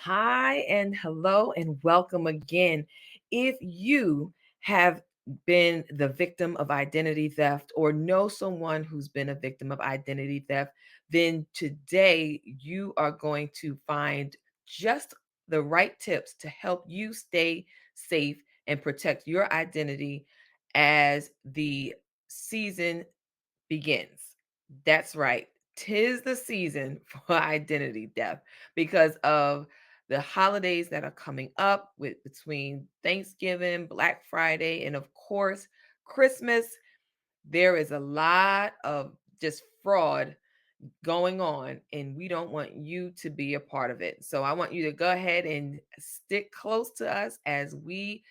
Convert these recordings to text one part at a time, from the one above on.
Hi and hello and welcome again. If you have been the victim of identity theft or know someone who's been a victim of identity theft, then today you are going to find just the right tips to help you stay safe and protect your identity as the season begins. That's right. Tis the season for identity theft because of the holidays that are coming up with between Thanksgiving, Black Friday, and of course, Christmas. There is a lot of just fraud going on, and we don't want you to be a part of it. So I want you to go ahead and stick close to us as we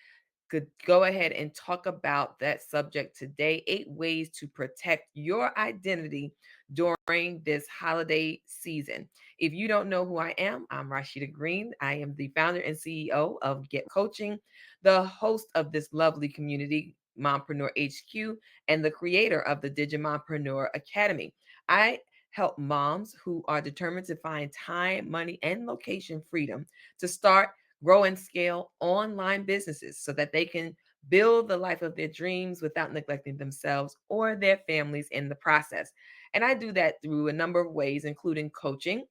could go ahead and talk about that subject today. 8 ways to protect your identity during this holiday season. If you don't know who I am, I'm Rashida Green. I am the founder and CEO of Get Coaching, the host of this lovely community, Mompreneur HQ, and the creator of the Digimompreneur Academy. I help moms who are determined to find time, money, and location freedom to start, grow, and scale online businesses so that they can build the life of their dreams without neglecting themselves or their families in the process. And I do that through a number of ways, including coaching,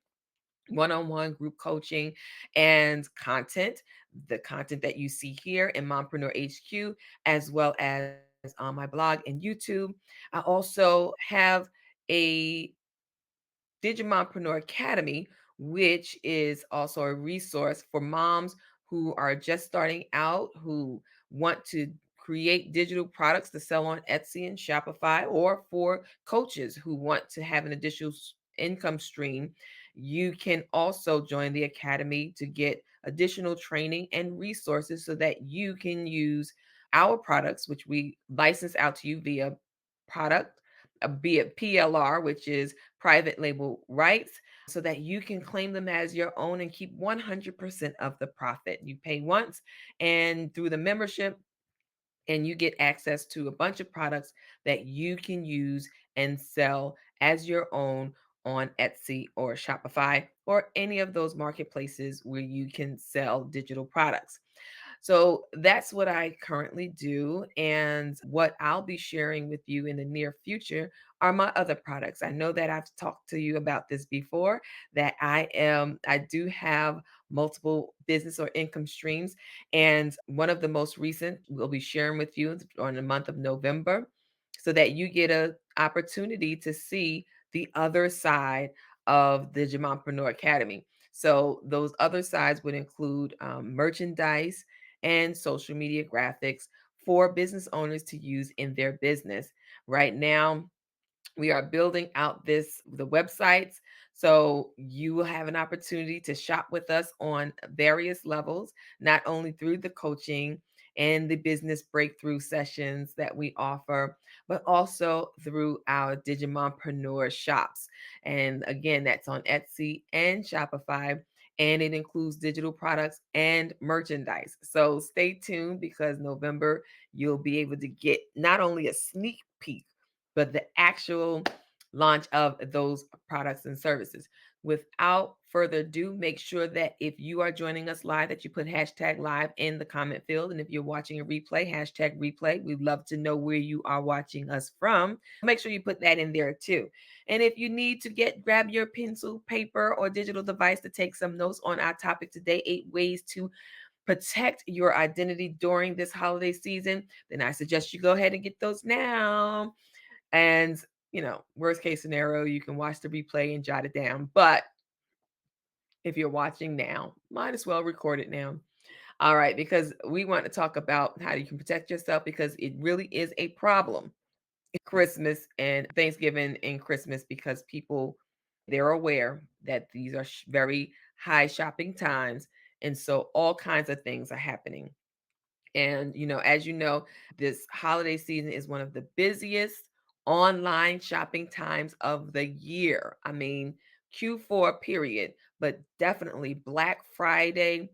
one on one group coaching, and content, the content that you see here in Mompreneur HQ, as well as on my blog and YouTube. I also have a Digimompreneur Academy, which is also a resource for moms who are just starting out, who want to create digital products to sell on Etsy and Shopify, or for coaches who want to have an additional income stream. You can also join the academy to get additional training and resources so that you can use our products, which we license out to you via product, be it PLR, which is private label rights, so that you can claim them as your own and keep 100% of the profit. You pay once, and through the membership, and you get access to a bunch of products that you can use and sell as your own on Etsy or Shopify or any of those marketplaces where you can sell digital products. So that's what I currently do. And what I'll be sharing with you in the near future are my other products. I know that I've talked to you about this before, that I do have multiple business or income streams. And one of the most recent we'll be sharing with you on the month of November so that you get an opportunity to see the other side of the Digimompreneur Academy. So those other sides would include merchandise and social media graphics for business owners to use in their business. Right now, we are building out the websites, so you will have an opportunity to shop with us on various levels, not only through the coaching and the business breakthrough sessions that we offer, but also through our Digimompreneur shops. And again, that's on Etsy and Shopify, and it includes digital products and merchandise. So stay tuned, because November you'll be able to get not only a sneak peek but the actual launch of those products and services. Without further ado, make sure that if you are joining us live, that you put hashtag live in the comment field. And if you're watching a replay, hashtag replay. We'd love to know where you are watching us from. Make sure you put that in there too. And if you need to grab your pencil, paper, or digital device to take some notes on our topic today, 8 ways to protect your identity during this holiday season, then I suggest you go ahead and get those now. And, worst case scenario, you can watch the replay and jot it down. But if you're watching now, might as well record it now. All right, because we want to talk about how you can protect yourself, because it really is a problem in Christmas and Thanksgiving and Christmas, because people, they're aware that these are very high shopping times. And so all kinds of things are happening. And, as you know, this holiday season is one of the busiest online shopping times of the year. I mean, Q4 period, but definitely Black Friday,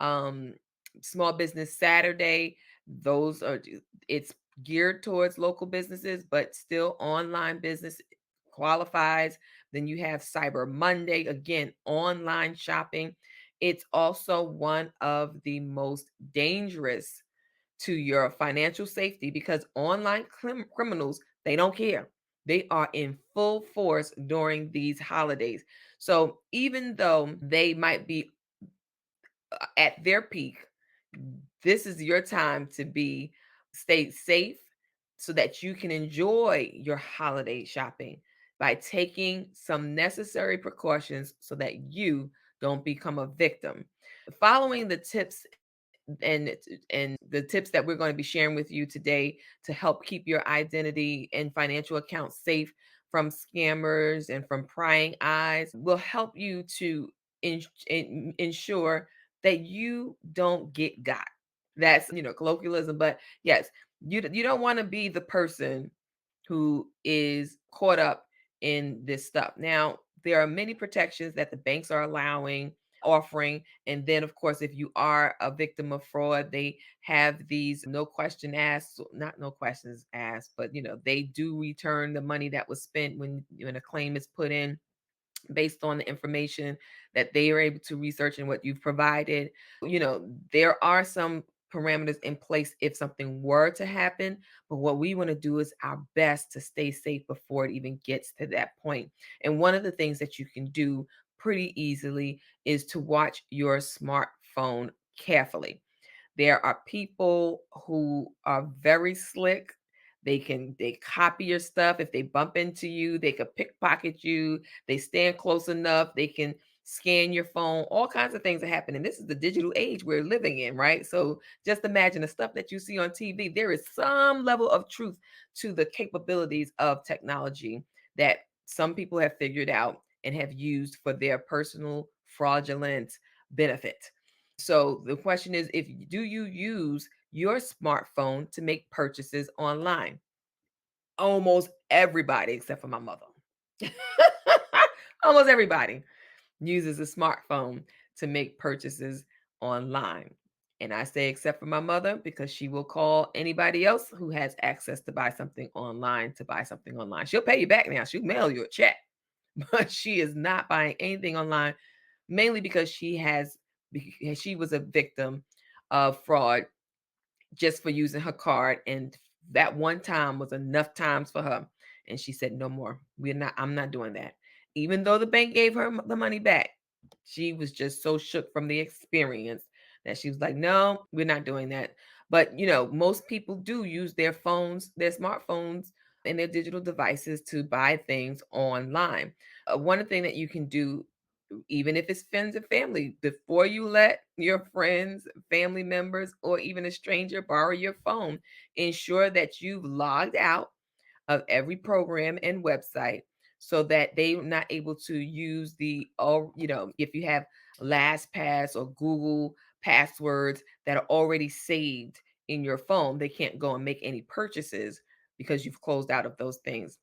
um, Small Business Saturday. Those are, it's geared towards local businesses, but still online business qualifies. Then you have Cyber Monday, again, online shopping. It's also one of the most dangerous to your financial safety because online criminals, they don't care. They are in full force during these holidays. So even though they might be at their peak, this is your time to be stay safe so that you can enjoy your holiday shopping by taking some necessary precautions so that you don't become a victim. Following the tips and the tips that we're going to be sharing with you today to help keep your identity and financial accounts safe from scammers and from prying eyes will help you to ensure that you don't get got. That's, colloquialism, but yes, you don't want to be the person who is caught up in this stuff. Now, there are many protections that the banks are offering. And then, of course, if you are a victim of fraud, they have these no question asked, not no questions asked, but they do return the money that was spent when a claim is put in based on the information that they are able to research and what you've provided. There are some parameters in place if something were to happen, but what we want to do is our best to stay safe before it even gets to that point. And one of the things that you can do pretty easily is to watch your smartphone carefully. There are people who are very slick. They copy your stuff. If they bump into you, they could pickpocket you. They stand close enough, they can scan your phone. All kinds of things are happening. This is the digital age we're living in, right? So just imagine the stuff that you see on TV. There is some level of truth to the capabilities of technology that some people have figured out and have used for their personal fraudulent benefit. So the question is, if do you use your smartphone to make purchases online? Almost everybody except for my mother. Almost everybody uses a smartphone to make purchases online. And I say except for my mother because she will call anybody else who has access to buy something online to buy something online. She'll pay you back now. She'll mail you a check, but she is not buying anything online, mainly because she was a victim of fraud just for using her card. And that one time was enough times for her. And she said, no more. I'm not doing that. Even though the bank gave her the money back, she was just so shook from the experience that she was like, no, we're not doing that. But, most people do use their phones, their smartphones, and their digital devices to buy things online. One thing that you can do, even if it's friends and family, before you let your friends, family members, or even a stranger borrow your phone, ensure that you've logged out of every program and website so that they're not able to use if you have LastPass or Google passwords that are already saved in your phone, they can't go and make any purchases because you've closed out of those things.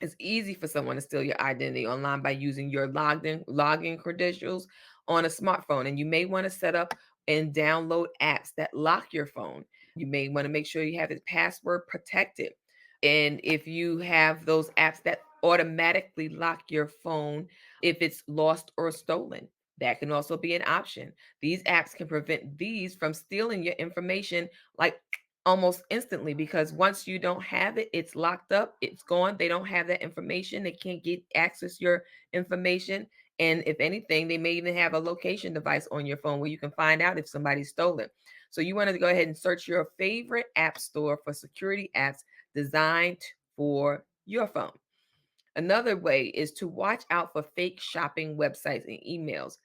It's easy for someone to steal your identity online by using your login credentials on a smartphone. And you may want to set up and download apps that lock your phone. You may want to make sure you have it password protected. And if you have those apps that automatically lock your phone if it's lost or stolen, that can also be an option. These apps can prevent these from stealing your information like almost instantly, because once you don't have it, it's locked up, it's gone. They don't have that information. They can't get access your information. And if anything, they may even have a location device on your phone where you can find out if somebody stole it. So you want to go ahead and search your favorite app store for security apps designed for your phone. Another way is to watch out for fake shopping websites and emails.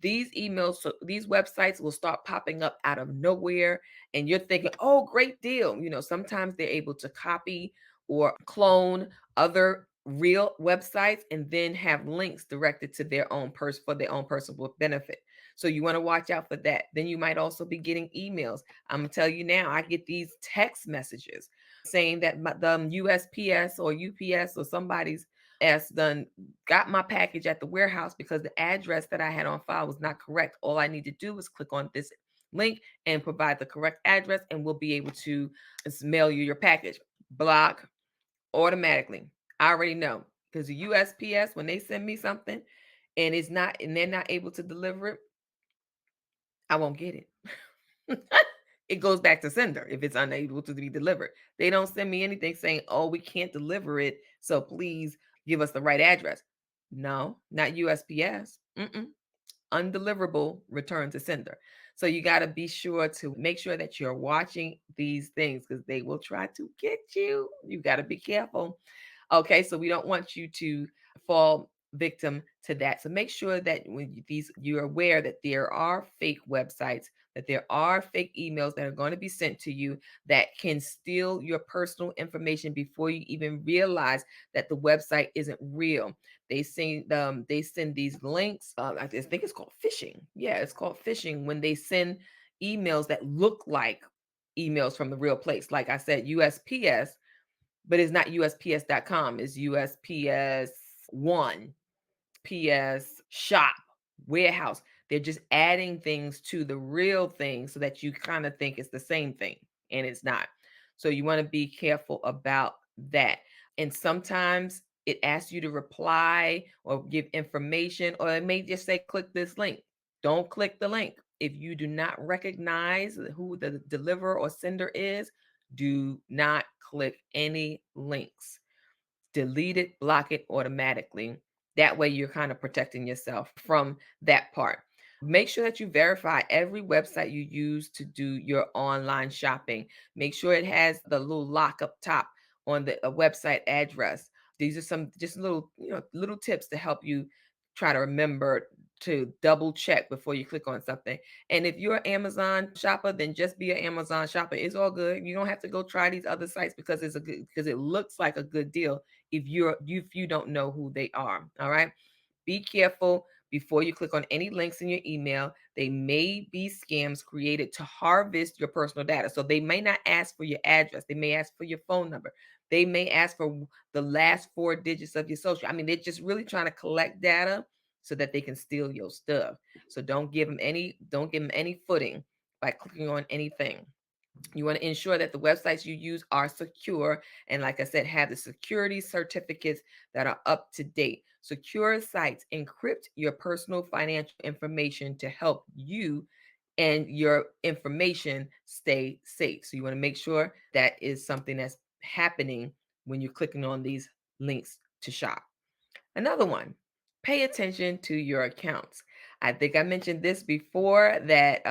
These websites will start popping up out of nowhere, and you're thinking, oh, great deal. Sometimes they're able to copy or clone other real websites and then have links directed to their own person for their own personal benefit. So you want to watch out for that. Then you might also be getting emails. I'm gonna tell you now, I get these text messages saying that the USPS or UPS or somebody's as done got my package at the warehouse because the address that I had on file was not correct. All I need to do is click on this link and provide the correct address, and we'll be able to mail you your package. Block automatically. I already know because the USPS, when they send me something and they're not able to deliver it, I won't get it. It goes back to sender if it's unable to be delivered. They don't send me anything saying, oh, we can't deliver it, so please give us the right address. No, not USPS. Undeliverable, return to sender. So you got to be sure to make sure that you're watching these things because they will try to get you. You got to be careful. Okay, so we don't want you to fall victim to that. So make sure that when you're aware that there are fake websites, that there are fake emails that are going to be sent to you that can steal your personal information before you even realize that the website isn't real. They send these links. I think it's called phishing. Yeah, it's called phishing when they send emails that look like emails from the real place. Like I said, USPS, but it's not USPS.com. It's USPS1, PS shop, warehouse. They're just adding things to the real thing so that you kind of think it's the same thing, and it's not. So you want to be careful about that. And sometimes it asks you to reply or give information, or it may just say, click this link. Don't click the link. If you do not recognize who the deliverer or sender is, do not click any links. Delete it, block it automatically. That way, you're kind of protecting yourself from that part. Make sure that you verify every website you use to do your online shopping. Make sure it has the little lock up top on the website address. These are some just little tips to help you try to remember to double check before you click on something. And if you're an Amazon shopper, then just be an Amazon shopper. It's all good. You don't have to go try these other sites because because it looks like a good deal if you don't know who they are. All right. Be careful before you click on any links in your email. They may be scams created to harvest your personal data. So they may not ask for your address. They may ask for your phone number. They may ask for the last 4 digits of your social. I mean, they're just really trying to collect data so that they can steal your stuff. So don't give them any footing by clicking on anything. You want to ensure that the websites you use are secure. And like I said, have the security certificates that are up to date. Secure sites encrypt your personal financial information to help you and your information stay safe. So you want to make sure that is something that's happening when you're clicking on these links to shop. Another one, pay attention to your accounts. I think I mentioned this before that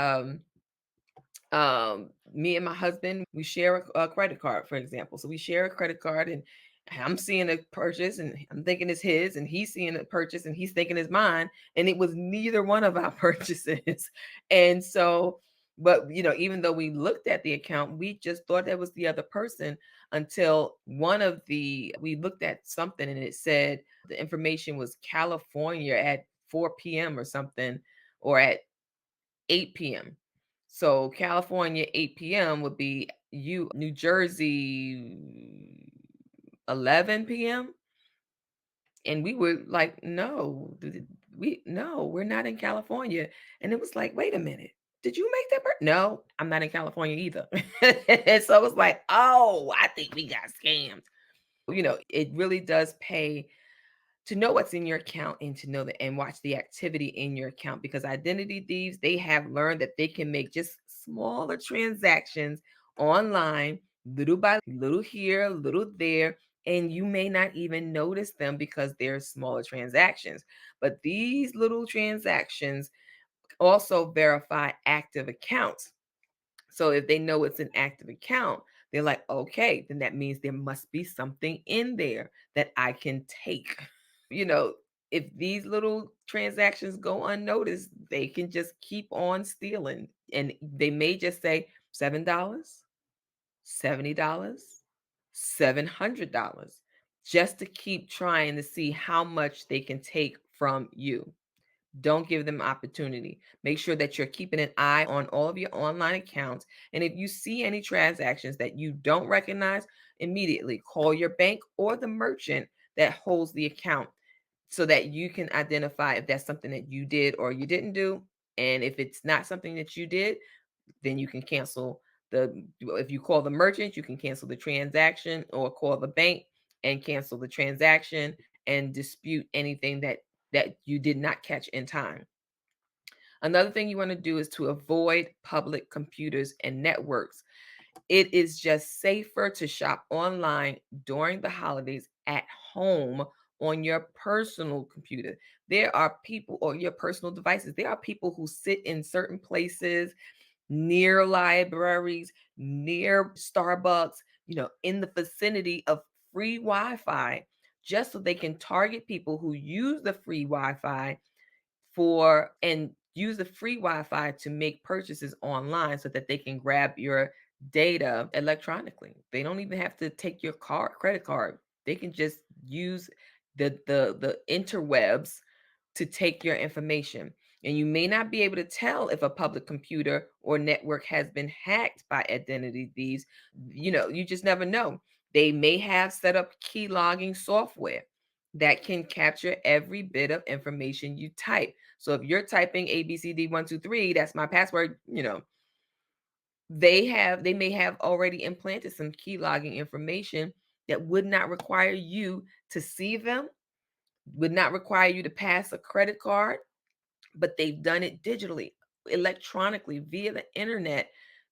me and my husband, we share a credit card, for example. So we share a credit card, and I'm seeing a purchase and I'm thinking it's his, and he's seeing a purchase and he's thinking it's mine, and it was neither one of our purchases. And so, but even though we looked at the account, we just thought that was the other person until we looked at something and it said the information was California at 4 p.m. or something, or at 8 p.m. So California 8 p.m. would be New Jersey 11 p.m. And we were like, no, we're not in California. And it was like, wait a minute. Did you make that? No, I'm not in California either. And so it was like, oh, I think we got scammed. It really does pay to know what's in your account and to know that and watch the activity in your account, because identity thieves, they have learned that they can make just smaller transactions online, little by little here, little there, and you may not even notice them because they're smaller transactions. But these little transactions also verify active accounts. So if they know it's an active account, they're like, okay, then that means there must be something in there that I can take. you know, if these little transactions go unnoticed, they can just keep on stealing. And they may just say $7, $70, $700, just to keep trying to see how much they can take from you. Don't give them opportunity. Make sure that you're keeping an eye on all of your online accounts. And if you see any transactions that you don't recognize, immediately call your bank or the merchant that holds the account so that you can identify if that's something that you did or you didn't do. And if it's not something that you did, then you can cancel if you call the merchant, you can cancel the transaction, or call the bank and cancel the transaction and dispute anything that you did not catch in time. Another thing you want to do is to avoid public computers and networks. It is just safer to shop online during the holidays at home on your personal computer. There are people, or your personal devices, there are people who sit in certain places near libraries, near Starbucks, in the vicinity of free Wi Fi, just so they can target people who use the free Wi Fi and use the free Wi-Fi to make purchases online so that they can grab your data electronically. They don't even have to take your credit card. They can just use the interwebs to take your information. And you may not be able to tell if a public computer or network has been hacked by identity thieves. You just never know. They may have set up key logging software that can capture every bit of information you type. So if you're typing ABCD123, that's my password, they may have already implanted some key logging information that would not require you to see them, would not require you to pass a credit card, but they've done it digitally, electronically, via the internet,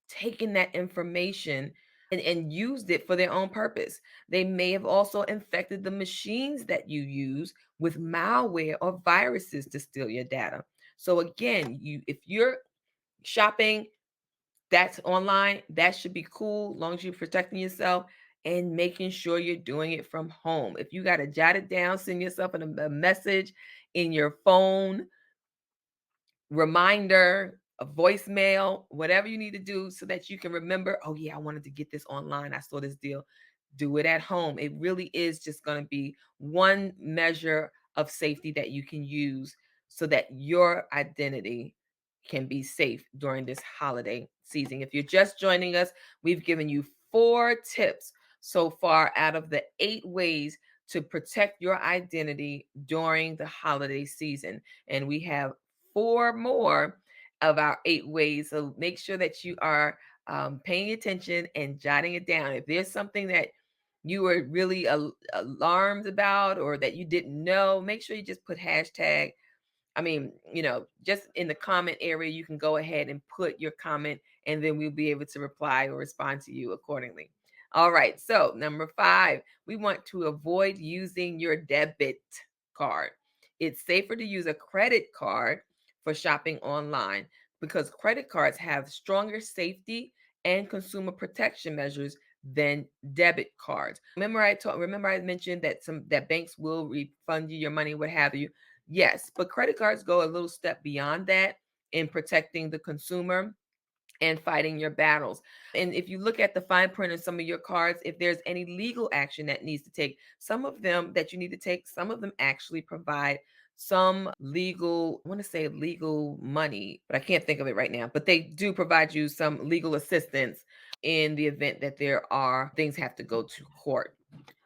taken that information and used it for their own purpose. They may have also infected the machines that you use with malware or viruses to steal your data. So again, if you're shopping that's online, that should be cool, as long as you're protecting yourself and making sure you're doing it from home. If you got to jot it down, send yourself a message in your phone, reminder, a voicemail, whatever you need to do so that you can remember, oh yeah, I wanted to get this online. I saw this deal. Do it at home. It really is just going to be one measure of safety that you can use so that your identity can be safe during this holiday season. If you're just joining us, we've given you 4 tips so far out of the 8 ways to protect your identity during the holiday season. And we have 4 more of our 8 ways. So make sure that you are paying attention and jotting it down. If there's something that you were really alarmed about or that you didn't know, make sure you just put hashtag. Just in the comment area, you can go ahead and put your comment and then we'll be able to reply or respond to you accordingly. All right. So, number 5, we want to avoid using your debit card. It's safer to use a credit card for shopping online because credit cards have stronger safety and consumer protection measures than debit cards. Remember I mentioned that banks will refund you your money, what have you. Yes, but credit cards go a little step beyond that in protecting the consumer and fighting your battles. And if you look at the fine print on some of your cards, if there's any legal action that needs to take, some of them that you need to take, some of them actually provide some legal, I want to say legal money, but I can't think of it right now. But they do provide you some legal assistance in the event that there are things have to go to court.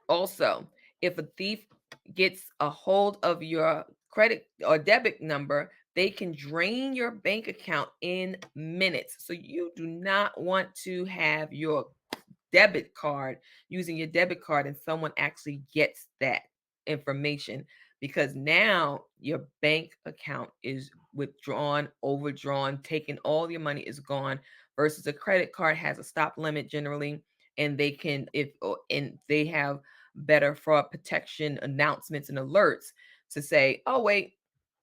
Also, if a thief gets a hold of your credit or debit number, they can drain your bank account in minutes. So you do not want to have your debit card, using your debit card, and someone actually gets that information, because now your bank account is withdrawn, overdrawn, taken, all your money is gone, versus a credit card has a stop limit generally, and they have better fraud protection announcements and alerts to say, oh wait,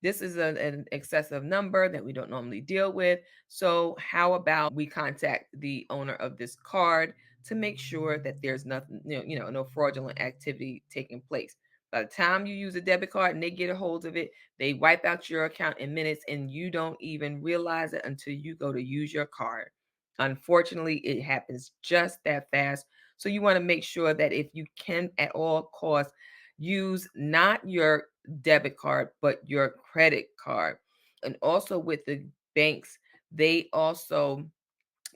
this is an excessive number that we don't normally deal with. So how about we contact the owner of this card to make sure that there's nothing, no fraudulent activity taking place. By the time you use a debit card and they get a hold of it, they wipe out your account in minutes and you don't even realize it until you go to use your card. Unfortunately, it happens just that fast. So you want to make sure that if you can at all costs, use not your debit card, but your credit card. And also with the banks, they also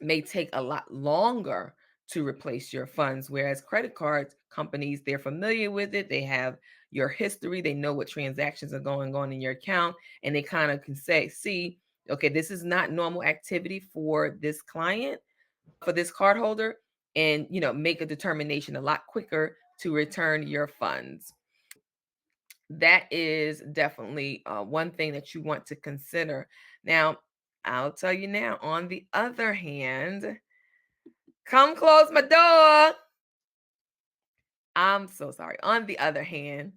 may take a lot longer to replace your funds, whereas credit cards companies, they're familiar with it, they have your history, they know what transactions are going on in your account, and they kind of can see, okay, this is not normal activity for this client, for this card holder, and make a determination a lot quicker to return your funds. That is definitely one thing that you want to consider. Now, I'll tell you now, on the other hand, come close my door. I'm so sorry. On the other hand,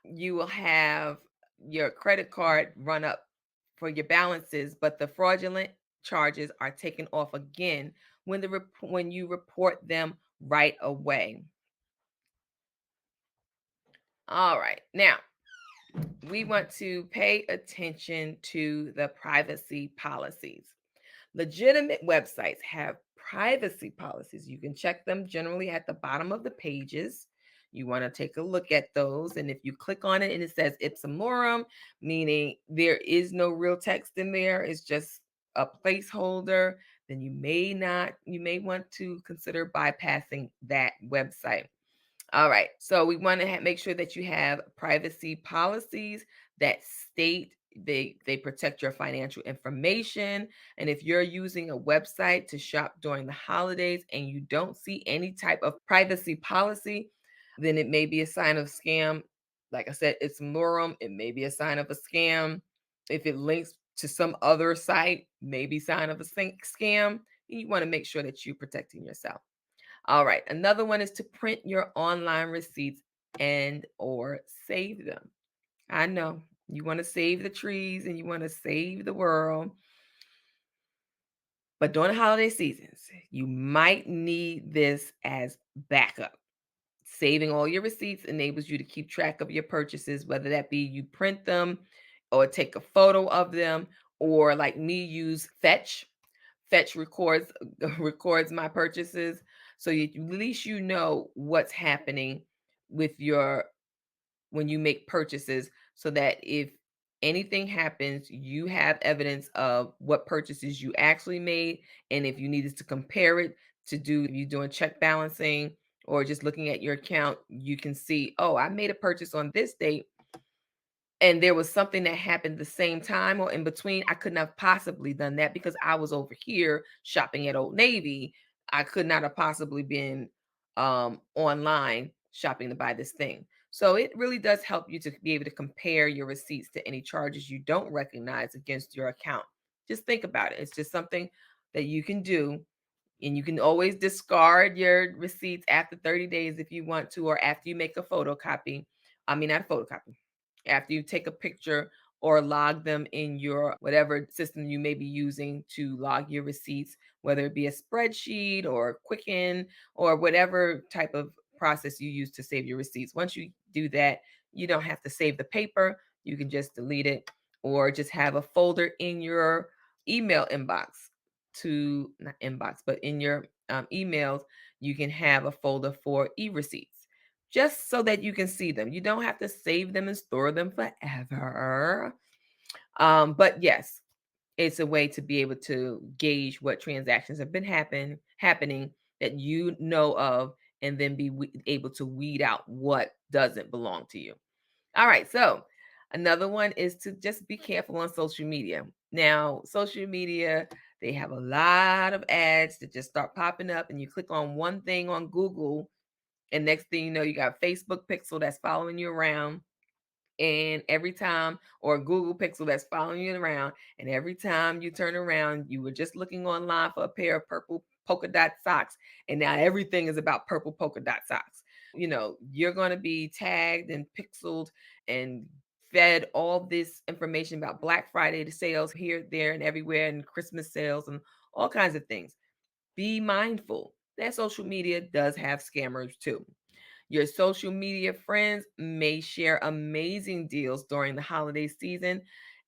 you will have your credit card run up for your balances, but the fraudulent charges are taken off again when you report them right away. All right. Now, we want to pay attention to the privacy policies. Legitimate websites have privacy policies. You can check them generally at the bottom of the pages. You want to take a look at those. And if you click on it and it says ipsum lorem, meaning there is no real text in there, it's just a placeholder, then you may want to consider bypassing that website. All right. So we want to make sure that you have privacy policies that state they protect your financial information. And if you're using a website to shop during the holidays and you don't see any type of privacy policy, then it may be a sign of scam. Like I said, it's Morum. It may be a sign of a scam. If it links to some other site, maybe sign of a scam. You want to make sure that you're protecting yourself. All right. Another one is to print your online receipts and or save them. I know you want to save the trees and you want to save the world. But during the holiday seasons, you might need this as backup. Saving all your receipts enables you to keep track of your purchases, whether that be you print them or take a photo of them, or like me, use Fetch. Fetch records my purchases, so at least you know what's happening with your when you make purchases, so that if anything happens, you have evidence of what purchases you actually made, and if you needed to compare it to do if you're doing check balancing or just looking at your account, you can see, oh, I made a purchase on this date and there was something that happened the same time or in between. I couldn't have possibly done that because I was over here shopping at Old Navy. I could not have possibly been online shopping to buy this thing. So it really does help you to be able to compare your receipts to any charges you don't recognize against your account. Just think about it. It's just something that you can do, and you can always discard your receipts after 30 days if you want to, or after you make a photocopy. I mean, not a photocopy. After you take a picture or log them in your whatever system you may be using to log your receipts, whether it be a spreadsheet or Quicken or whatever type of process you use to save your receipts. Once you do that, you don't have to save the paper. You can just delete it or just have a folder in your email inbox to not inbox, but in your emails, you can have a folder for e-receipts just so that you can see them. You don't have to save them and store them forever. But yes, it's a way to be able to gauge what transactions have been happening that you know of, and then be able to weed out what doesn't belong to you. All right, so another one is to just be careful on social media. Now, social media, they have a lot of ads that just start popping up, and you click on one thing on Google, and next thing you know, you got Facebook Pixel that's following you around. And every time, or Google Pixel that's following you around, and every time you turn around, you were just looking online for a pair of purple polka dot socks, and now everything is about purple polka dot socks. You're going to be tagged and pixeled and fed all this information about Black Friday sales here, there, and everywhere, and Christmas sales and all kinds of things. Be mindful that social media does have scammers too. Your social media friends may share amazing deals during the holiday season,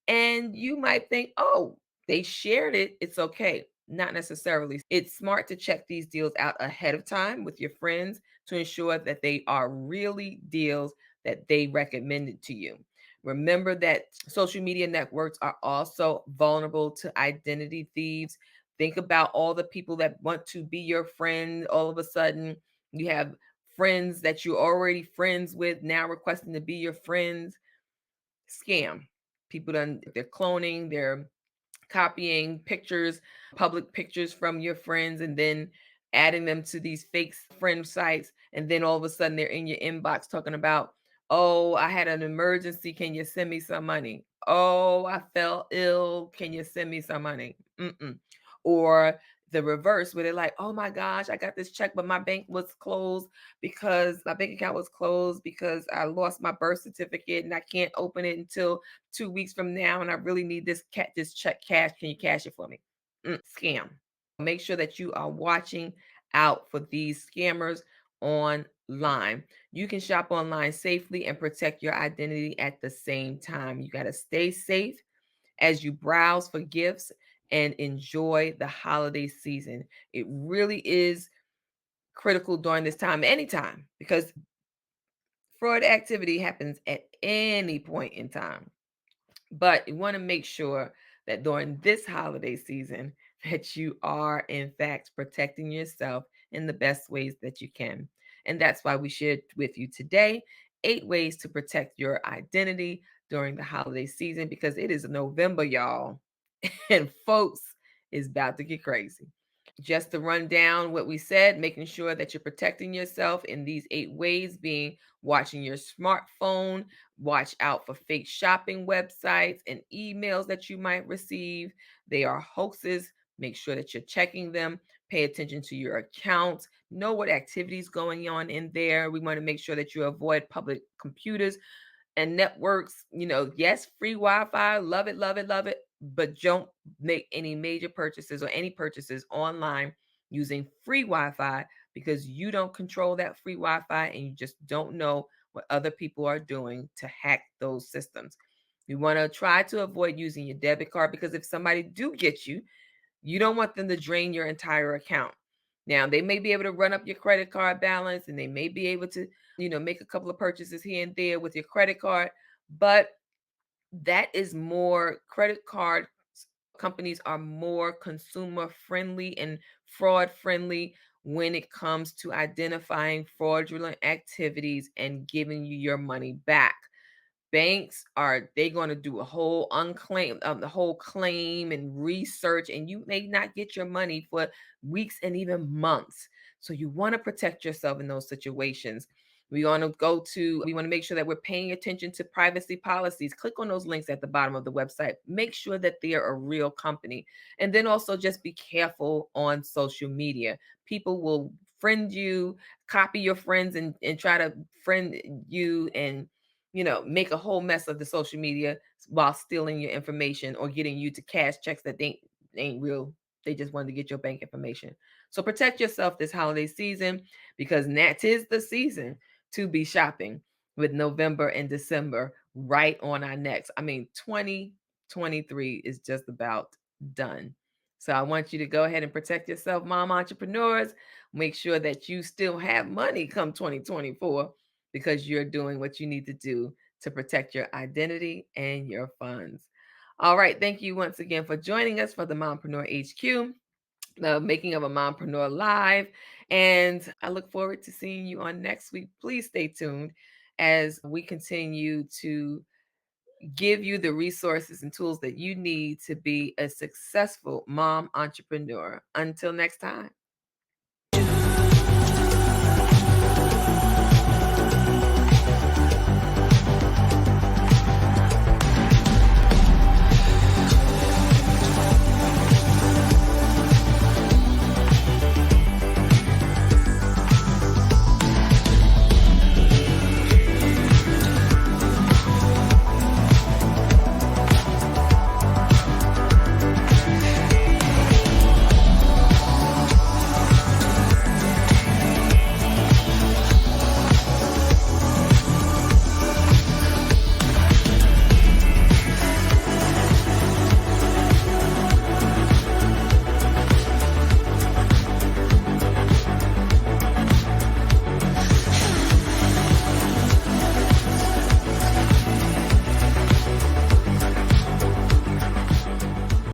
and you might think, oh, they shared it. It's okay. Not necessarily. It's smart to check these deals out ahead of time with your friends to ensure that they are really deals that they recommended to you. Remember that social media networks are also vulnerable to identity thieves. Think about all the people that want to be your friend. All of a sudden, you have friends that you're already friends with now requesting to be your friends. Scam. They're cloning, they're copying pictures, public pictures from your friends, and then adding them to these fake friend sites. And then all of a sudden they're in your inbox talking about, Oh, I had an emergency. Can you send me some money? Oh, I fell ill. Can you send me some money? Mm-mm. Or the reverse, where they're like, oh my gosh, I got this check, but my bank was closed because my bank account was closed because I lost my birth certificate and I can't open it until 2 weeks from now. And I really need this check cash. Can you cash it for me? Scam. Make sure that you are watching out for these scammers online. You can shop online safely and protect your identity at the same time. You got to stay safe as you browse for gifts and enjoy the holiday season. It really is critical during this time, anytime, because fraud activity happens at any point in time. But you want to make sure that during this holiday season that you are in fact protecting yourself in the best ways that you can. And that's why we shared with you today 8 ways to protect your identity during the holiday season, because it is November, y'all, and folks is about to get crazy. Just to run down what we said, making sure that you're protecting yourself in these 8 ways being watching your smartphone, watch out for fake shopping websites and emails that you might receive. They are hoaxes. Make sure that you're checking them. Pay attention to your account. Know what activities going on in there. We want to make sure that you avoid public computers and networks. Yes, free Wi-Fi, love it, love it, love it, but don't make any major purchases or any purchases online using free Wi-Fi, because you don't control that free Wi-Fi and you just don't know what other people are doing to hack those systems. You want to try to avoid using your debit card, because if somebody do get you, you don't want them to drain your entire account. Now, they may be able to run up your credit card balance and they may be able to, make a couple of purchases here and there with your credit card, but that is more credit card companies are more consumer friendly and fraud friendly when it comes to identifying fraudulent activities and giving you your money back. Banks are they going to do a whole unclaim the whole claim and research, and you may not get your money for weeks and even months. So you want to protect yourself in those situations. We want to make sure that we're paying attention to privacy policies. Click on those links at the bottom of the website. Make sure that they're a real company. And then also just be careful on social media. People will friend you, copy your friends, and try to friend you, and make a whole mess of the social media while stealing your information or getting you to cash checks that they ain't real. They just wanted to get your bank information. So protect yourself this holiday season, because that is the season to be shopping, with November and December right on our necks. I mean, 2023 is just about done. So I want you to go ahead and protect yourself, mom entrepreneurs. Make sure that you still have money come 2024, because you're doing what you need to do to protect your identity and your funds. All right. Thank you once again for joining us for the Mompreneur HQ, the making of a Mompreneur Live. And I look forward to seeing you on next week. Please stay tuned as we continue to give you the resources and tools that you need to be a successful mom entrepreneur. Until next time.